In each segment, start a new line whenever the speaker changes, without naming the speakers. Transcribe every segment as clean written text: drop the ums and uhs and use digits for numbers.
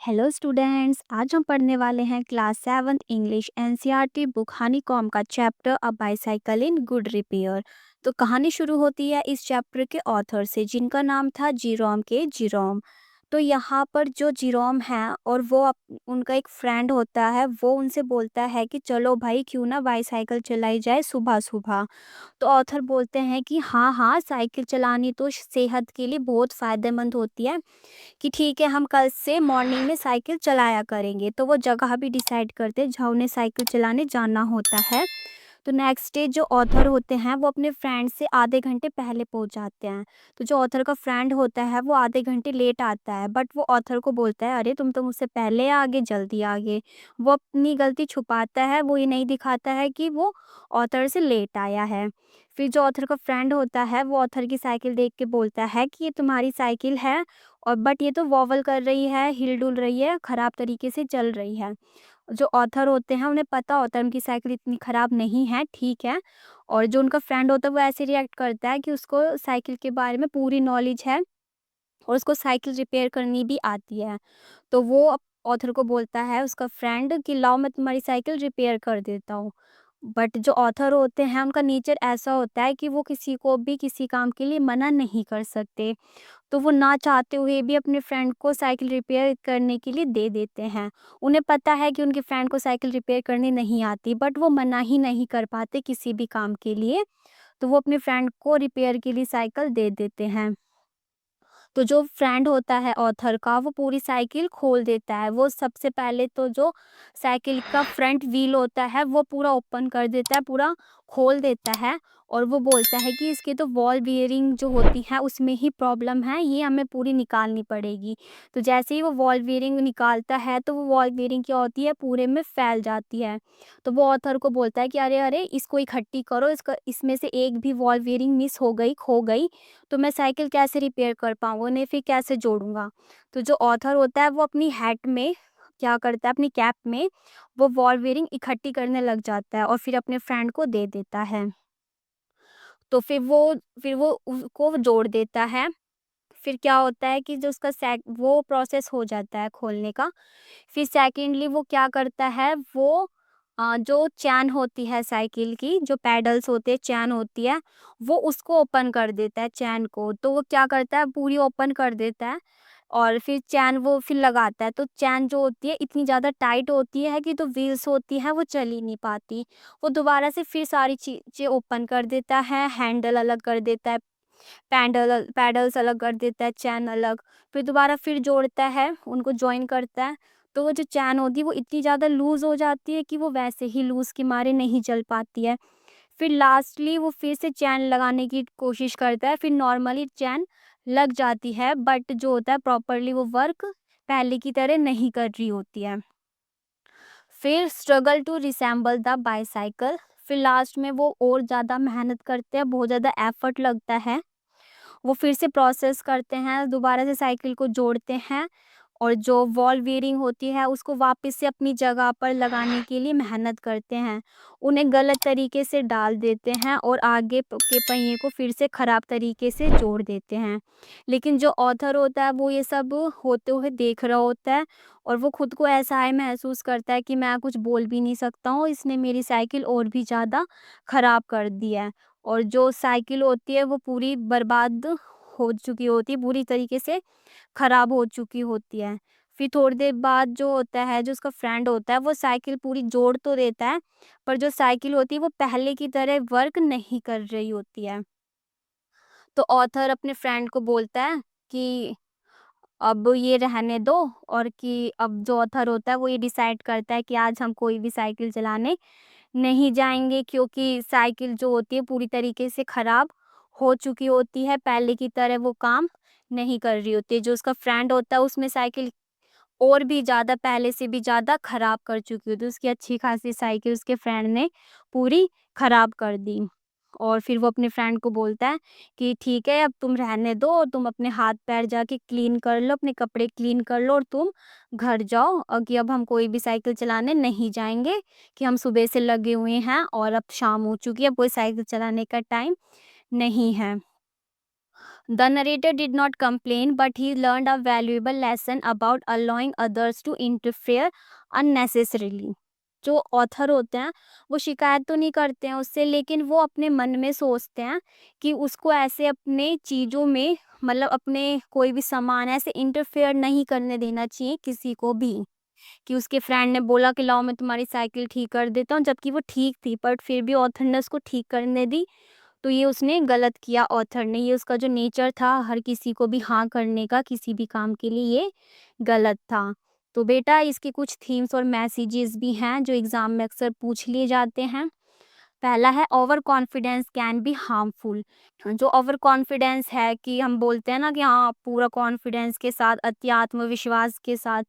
Hello students, आज हम पढ़ने वाले हैं class 7th English NCERT book Honeycomb का chapter a bicycle in good repair. तो कहानी शुरू होती है इस चैप्टर के ऑथर से, जिनका नाम था जीरोम के जीरोम। तो यहाँ पर जो जीरोम है और उनका एक फ्रेंड होता है, वो उनसे बोलता है कि चलो भाई, क्यों ना बाइसाइकिल चलाई जाए सुबह सुबह। तो ऑथर बोलते हैं कि हाँ हाँ, साइकिल चलानी तो सेहत के लिए बहुत फ़ायदेमंद होती है, कि ठीक है, हम कल से मॉर्निंग में साइकिल चलाया करेंगे। तो वो जगह भी डिसाइड करते हैं जहाँ उन्हें साइकिल चलाने जाना होता है। तो नेक्स्ट डे जो ऑथर होते हैं वो अपने फ्रेंड से आधे घंटे पहले पहुंच जाते हैं। तो जो ऑथर का फ्रेंड होता है वो आधे घंटे लेट आता है, बट वो ऑथर को बोलता है, अरे तुम तो मुझसे पहले आ गए, जल्दी आ गए। वो अपनी गलती छुपाता है, वो ये नहीं दिखाता है कि वो ऑथर से लेट आया है। फिर जो ऑथर का फ्रेंड होता है वो ऑथर की साइकिल देख के बोलता है कि ये तुम्हारी साइकिल है, और बट ये तो वॉवल कर रही है, हिल डुल रही है, ख़राब तरीके से चल रही है। जो ऑथर होते हैं उन्हें पता होता है उनकी साइकिल इतनी ख़राब नहीं है, ठीक है। और जो उनका फ्रेंड होता है वो ऐसे रिएक्ट करता है कि उसको साइकिल के बारे में पूरी नॉलेज है और उसको साइकिल रिपेयर करनी भी आती है। तो वो ऑथर को बोलता है, उसका फ्रेंड, कि लाओ मैं तुम्हारी साइकिल रिपेयर कर देता हूँ। बट जो ऑथर होते हैं उनका नेचर ऐसा होता है कि वो किसी को भी किसी काम के लिए मना नहीं कर सकते। तो वो ना चाहते हुए भी अपने फ्रेंड को साइकिल रिपेयर करने के लिए दे देते हैं। उन्हें पता है कि उनके फ्रेंड को साइकिल रिपेयर करनी नहीं आती, बट वो मना ही नहीं कर पाते किसी भी काम के लिए। तो वो अपने फ्रेंड को रिपेयर के लिए साइकिल दे देते हैं। तो जो फ्रेंड होता है ऑथर का, वो पूरी साइकिल खोल देता है। वो सबसे पहले तो जो साइकिल का फ्रंट व्हील होता है वो पूरा ओपन कर देता है, पूरा खोल देता है। और वो बोलता है कि इसकी तो वॉल बियरिंग जो होती है उसमें ही प्रॉब्लम है, ये हमें पूरी निकालनी पड़ेगी। तो जैसे ही वो वॉल बियरिंग निकालता है तो वो वॉल बियरिंग क्या होती है, पूरे में फैल जाती है। तो वो ऑथर को बोलता है कि अरे अरे, इसको इकट्ठी करो, इसका इसमें से एक भी वॉल बियरिंग मिस हो गई, खो गई, तो मैं साइकिल कैसे रिपेयर कर पाऊँगा, उन्हें फिर कैसे जोड़ूँगा। तो जो ऑथर होता है वो अपनी हैट में क्या करता है, अपनी कैप में वो बॉल बेयरिंग इकट्ठी करने लग जाता है और फिर अपने फ्रेंड को दे देता है। तो फिर वो उसको जोड़ देता है। फिर क्या होता है कि जो उसका वो प्रोसेस हो जाता है खोलने का। फिर सेकंडली वो क्या करता है, वो जो चैन होती है साइकिल की, जो पैडल्स होते हैं, चैन होती है, वो उसको ओपन कर देता है, चैन को। तो वो क्या करता है, पूरी ओपन कर देता है और फिर चैन वो फिर लगाता है। तो चैन जो होती है इतनी ज़्यादा टाइट होती है कि जो व्हील्स होती हैं वो चल ही नहीं पाती। वो दोबारा से फिर सारी चीज़ें ओपन कर देता है, हैंडल अलग कर देता है, पैडल्स अलग कर देता है, चैन अलग। फिर दोबारा फिर जोड़ता है, उनको जॉइन करता है। तो वो जो चैन होती है वो इतनी ज़्यादा लूज़ हो जाती है कि वो वैसे ही लूज़ के मारे नहीं चल पाती है। फिर लास्टली वो फिर से चैन लगाने की कोशिश करता है, फिर नॉर्मली चैन लग जाती है, बट जो होता है प्रॉपरली वो वर्क पहले की तरह नहीं कर रही होती है। फिर struggle to resemble the bicycle. फिर लास्ट में वो और ज़्यादा मेहनत करते हैं, बहुत ज़्यादा एफर्ट लगता है। वो फिर से प्रोसेस करते हैं, दोबारा से साइकिल को जोड़ते हैं और जो बॉल बेयरिंग होती है उसको वापस से अपनी जगह पर लगाने के लिए मेहनत करते हैं। उन्हें गलत तरीके से डाल देते हैं और आगे के पहिए को फिर से ख़राब तरीके से जोड़ देते हैं। लेकिन जो ऑथर होता है वो ये सब होते हुए देख रहा होता है और वो खुद को असहाय महसूस करता है कि मैं कुछ बोल भी नहीं सकता हूँ, इसने मेरी साइकिल और भी ज़्यादा ख़राब कर दी है। और जो साइकिल होती है वो पूरी बर्बाद हो चुकी होती है, पूरी तरीके से खराब हो चुकी होती है। फिर थोड़ी देर बाद जो होता है, जो उसका फ्रेंड होता है, वो साइकिल पूरी जोड़ तो देता है, पर जो साइकिल होती है वो पहले की तरह वर्क नहीं कर रही होती है। तो ऑथर अपने फ्रेंड को बोलता है कि अब ये रहने दो, और कि अब जो ऑथर होता है वो ये डिसाइड करता है कि आज हम कोई भी साइकिल चलाने नहीं जाएँगे, क्योंकि साइकिल जो होती है पूरी तरीके से खराब हो चुकी होती है, पहले की तरह वो काम नहीं कर रही होती है। जो उसका फ्रेंड होता है उसमें साइकिल और भी ज़्यादा, पहले से भी ज़्यादा खराब कर चुकी होती है। उसकी अच्छी खासी साइकिल उसके फ्रेंड ने पूरी खराब कर दी। और फिर वो अपने फ्रेंड को बोलता है कि ठीक है, अब तुम रहने दो, तुम अपने हाथ-पैर जाके क्लीन कर लो, अपने कपड़े क्लीन कर लो और तुम घर जाओ, कि अब हम कोई भी साइकिल चलाने नहीं जाएँगे, कि हम सुबह से लगे हुए हैं और अब शाम हो चुकी है, अब कोई साइकिल चलाने का टाइम नहीं है। The narrator did not complain, but he learned a valuable lesson about allowing others to interfere unnecessarily. जो ऑथर होते हैं वो शिकायत तो नहीं करते हैं उससे, लेकिन वो अपने मन में सोचते हैं कि उसको ऐसे अपने चीज़ों में, मतलब अपने कोई भी सामान ऐसे इंटरफेयर नहीं करने देना चाहिए किसी को भी। कि उसके फ्रेंड ने बोला कि लाओ मैं तुम्हारी साइकिल ठीक कर देता हूँ, जबकि वो ठीक थी, बट फिर भी ऑथर ने उसको ठीक करने दी। तो ये उसने गलत किया ऑथर ने, ये उसका जो नेचर था हर किसी को भी हाँ करने का किसी भी काम के लिए, ये गलत था। तो बेटा इसके कुछ थीम्स और मैसेजेस भी हैं जो एग्ज़ाम में अक्सर पूछ लिए जाते हैं। पहला है over confidence can be harmful. जो ओवर कॉन्फिडेंस है कि हम बोलते हैं ना कि हाँ पूरा कॉन्फिडेंस के साथ, अति आत्मविश्वास के साथ,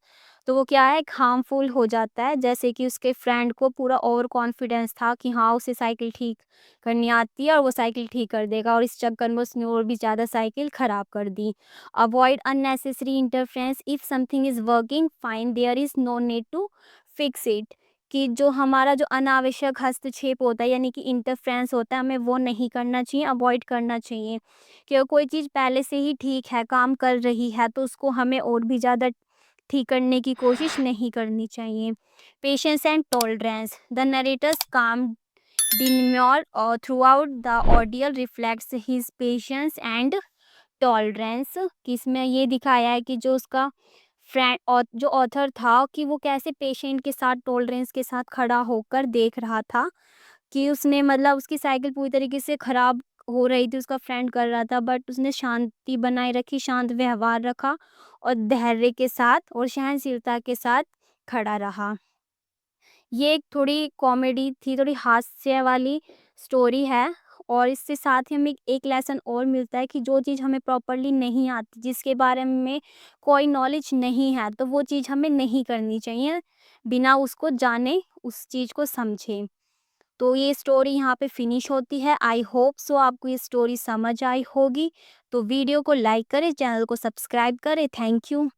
तो वो क्या है, एक हार्मफुल हो जाता है। जैसे कि उसके फ्रेंड को पूरा ओवर कॉन्फिडेंस था कि हाँ उसे साइकिल ठीक करनी आती है और वो साइकिल ठीक कर देगा, और इस चक्कर में उसने और भी ज़्यादा साइकिल ख़राब कर दी। Avoid unnecessary interference, if something is working fine there is no need to fix it. कि जो हमारा जो अनावश्यक हस्तक्षेप होता है यानी कि इंटरफेरेंस होता है, हमें वो नहीं करना चाहिए, अवॉइड करना चाहिए। कि कोई चीज़ पहले से ही ठीक है, काम कर रही है, तो उसको हमें और भी ज़्यादा ठीक करने की कोशिश नहीं करनी चाहिए। Patience and tolerance, the narrator's काम demure throughout the ordeal reflects his patience and tolerance. कि इसमें ये दिखाया है कि जो उसका फ्रेंड और जो ऑथर था कि वो कैसे पेशेंट के साथ, टॉलरेंस के साथ खड़ा होकर देख रहा था कि उसने, मतलब उसकी साइकिल पूरी तरीके से खराब हो रही थी, उसका फ्रेंड कर रहा था, बट उसने शांति बनाए रखी, शांत व्यवहार रखा और धैर्य के साथ और सहनशीलता के साथ खड़ा रहा। ये एक थोड़ी कॉमेडी थी, थोड़ी हास्य वाली स्टोरी है, और इससे साथ ही हमें एक लेसन और मिलता है कि जो चीज़ हमें प्रॉपर्ली नहीं आती, जिसके बारे में कोई नॉलेज नहीं है, तो वो चीज़ हमें नहीं करनी चाहिए, बिना उसको जाने, उस चीज़ को समझे। तो ये स्टोरी यहाँ पे फिनिश होती है। आई होप सो आपको ये स्टोरी समझ आई होगी। तो वीडियो को लाइक करें, चैनल को सब्सक्राइब करें। Thank you.